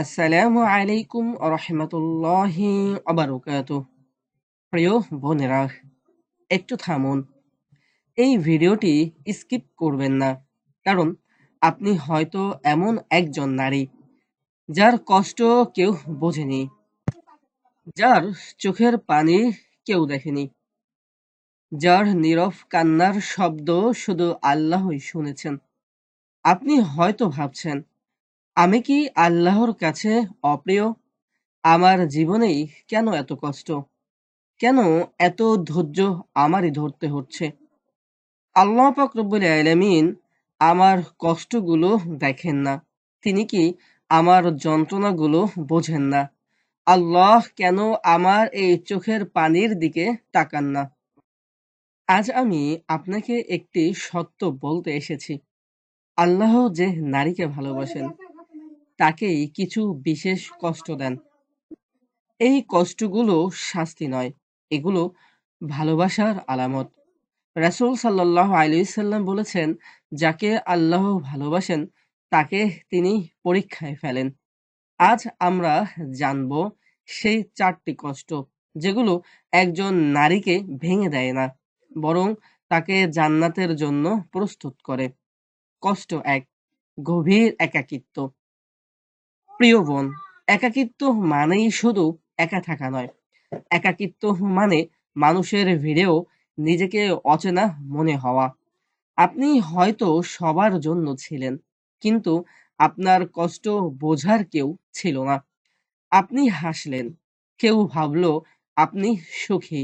আসসালামু আলাইকুম রহমতুল্লাহি অবরকাতুহ। প্রিয় বোনেরা, একটু থামুন। এই ভিডিওটি স্কিপ করবেন না, কারণ আপনি হয়তো এমন একজন নারী যার কষ্ট কেউ বোঝেনি, যার চোখের পানি কেউ দেখেনি, যার নীরব কান্নার শব্দ শুধু আল্লাহই শুনেছেন। আপনি হয়তো ভাবছেন, আমি কি আল্লাহর কাছে অপ্রিয়? আমার জীবনেই কেন এত কষ্ট? কেন এত ধৈর্য আমারই ধরতে হচ্ছে? আল্লাহ পাক রব্বুল আলামিন আমার কষ্টগুলো দেখেন না? তিনি কি আমার যন্ত্রণাগুলো বোঝেন না? আল্লাহ কেন আমার এই চোখের পানির দিকে তাকান না? আজ আমি আপনাকে একটি সত্য বলতে এসেছি। আল্লাহ যে নারীকে ভালোবাসেন, তাকেই কিছু বিশেষ কষ্ট দেন। এই কষ্টগুলো শাস্তি নয়, এগুলো ভালোবাসার আলামত। রাসূল সাল্লাল্লাহু আলাইহি সাল্লাম বলেছেন, যাকে আল্লাহ ভালোবাসেন তাকে তিনি পরীক্ষায় ফেলেন। আজ আমরা জানব সেই ৪টি কষ্ট, যেগুলো একজন নারীকে ভেঙে দেয় না, বরং তাকে জান্নাতের জন্য প্রস্তুত করে। কষ্ট ১, গভীর একাকিত্ব। প্রিয় বোন, একাকিত্ব মানেই শুধু একা থাকা নয়। একাকিত্ব মানে মানুষের ভিড়েও নিজেকে অচেনা মনে হওয়া। আপনি হয়তো সবার জন্য ছিলেন, কিন্তু আপনার কষ্ট বোঝার কেউ ছিল না। আপনি হাসলেন, কেউ ভাবল আপনি সুখী।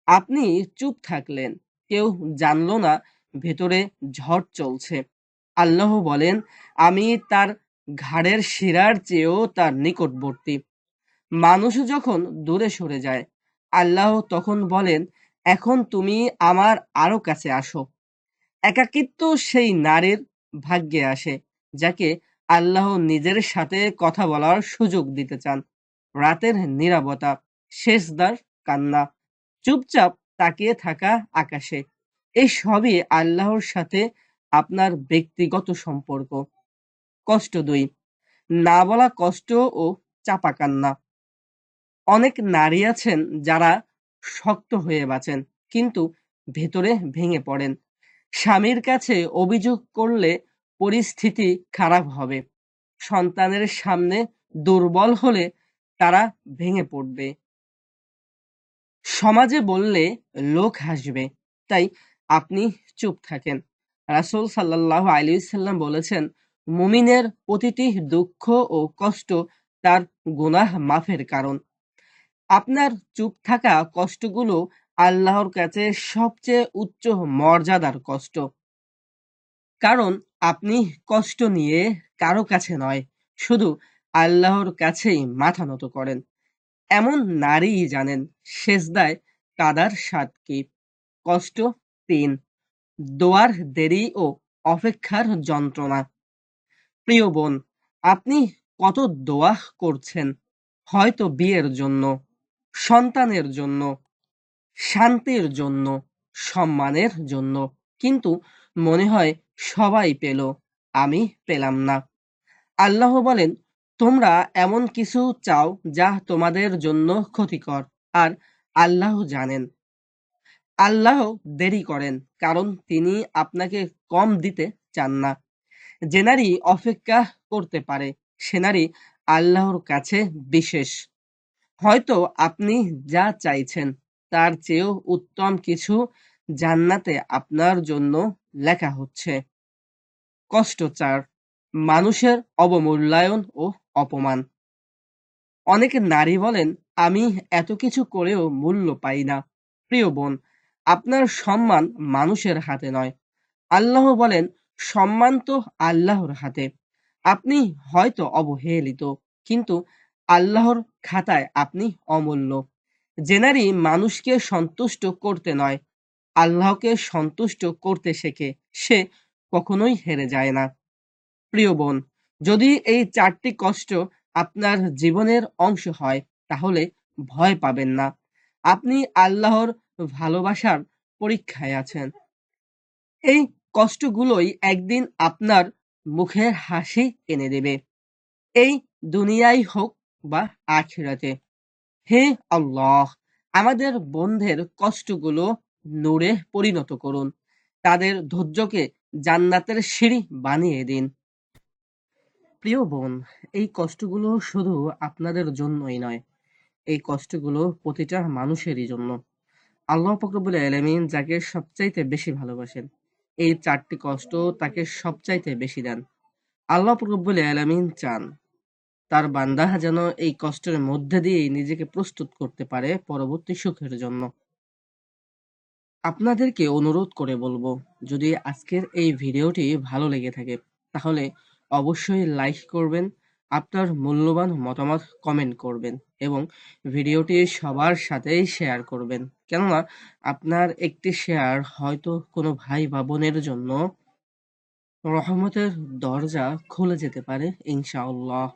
আপনি চুপ থাকলেন, কেউ জানল না ভেতরে ঝড় চলছে। আল্লাহ বলেন, আমি তার ঘাড়ের শিরার চেয়েও তার নিকটবর্তী। মানুষ যখন দূরে সরে যায়, আল্লাহ তখন বলেন, এখন তুমি আমার আরো কাছে আসো। একাকিত্ব সেই নারীর ভাগ্যে আসে, যাকে আল্লাহ নিজের সাথে কথা বলার সুযোগ দিতে চান। রাতের নীরবতা, সেজদার কান্না, চুপচাপ তাকিয়ে থাকা আকাশে, এই সবই আল্লাহর সাথে আপনার ব্যক্তিগত সম্পর্ক। কষ্ট ২, না বলা কষ্ট ও চাপা কান্না। অনেক নারী আছেন যারা শক্ত হয়ে বাঁচেন, কিন্তু ভেতরে ভেঙে পড়েন। স্বামীর কাছে অভিযোগ করলে পরিস্থিতি খারাপ হবে। সন্তানের সামনে দুর্বল হলে তারা ভেঙে পড়বে। সমাজে বললে লোক হাসবে, তাই আপনি চুপ থাকেন। রাসূল সাল্লাল্লাহু আলাইহি সাল্লাম বলেছেন, মুমিনের প্রতিটি দুঃখ ও কষ্ট তার গুনাহ মাফের কারণ। আপনার চুপ থাকা কষ্টগুলো আল্লাহর কাছে সবচেয়ে উচ্চ মর্যাদার কষ্ট। কারণ আপনি কষ্ট নিয়ে কারো কাছে নয়, শুধু আল্লাহর কাছেই মাথা নত করেন। এমন নারীই জানেন সেজদায় কাদার স্বাদ কি। কষ্ট ৩, দোয়ার দেরি ও অপেক্ষার যন্ত্রণা। প্রিয় বোন, আপনি কত দোয়া করছেন, হয়তো বিয়ের জন্য, সন্তানের জন্য, শান্তির জন্য, সম্মানের জন্য, কিন্তু মনে হয় সবাই পেল, আমি পেলাম না। আল্লাহ বলেন, তোমরা এমন কিছু চাও যা তোমাদের জন্য ক্ষতিকর, আর আল্লাহ জানেন। আল্লাহ দেরি করেন কারণ তিনি আপনাকে কম দিতে চান না। যে নারী অপেক্ষা করতে পারে, সে নারী আল্লাহর কাছে বিশেষ। হয়তো আপনি যা চাইছেন তার চেয়েও উত্তম কিছু জান্নাতে আপনার জন্য লেখা হচ্ছে। কষ্ট ৪, মানুষের অবমূল্যায়ন ও অপমান। অনেক নারী বলেন, আমি এত কিছু করেও মূল্য পাই না। প্রিয় বোন, আপনার সম্মান মানুষের হাতে নয়। আল্লাহ বলেন, সম্মান তো আল্লাহর হাতে। আপনি হয়তো অবহেলিত, কিন্তু আল্লাহর খাতায় আপনি অমূল্য। যে নারী মানুষকে সন্তুষ্ট করতে নয়, আল্লাহকে সন্তুষ্ট করতে শেখে, সে কখনোই হেরে যায় না। প্রিয় বোন, যদি এই ৪টি কষ্ট আপনার জীবনের অংশ হয়, তাহলে ভয় পাবেন না। আপনি আল্লাহর ভালোবাসার পরীক্ষায় আছেন। এই কষ্টগুলোই একদিন আপনার মুখের হাসি এনে দেবে। এই দুনিয়ায় হোক বা আখিরাতে। হে আল্লাহ, আমাদের বোনদের কষ্টগুলো নূরে পরিণত করুন। তাদের ধৈর্যকে জান্নাতের সিঁড়ি বানিয়ে দিন। প্রিয় বোন, এই কষ্টগুলো শুধু আপনাদের জন্যই নয়, এই কষ্টগুলো প্রতিটা মানুষেরই জন্য। আল্লাহ পাক রব্বুল আলামিন যাকে সবচাইতে বেশি ভালোবাসেন, এই ৪টি কষ্ট তাকে সবচাইতে বেশি দেন। আল্লাহ পাক রব্বুল আলামিন চান তার বান্দা যেন এই কষ্টের মধ্যে দিয়েই নিজেকে প্রস্তুত করতে পারে পরবর্তী সুখের জন্য। আপনাদেরকে অনুরোধ করে বলবো, যদি আজকের এই ভিডিওটি ভালো লেগে থাকে তাহলে অবশ্যই লাইক করবেন, আপনার মূল্যবান মতামত কমেন্ট করবেন এবং ভিডিওটি সবার সাথেই শেয়ার করবেন। কেননা আপনার একটি শেয়ার হয়তো কোনো ভাই বা বোনের জন্য রহমতের দরজা খুলে যেতে পারে ইনশাআল্লাহ।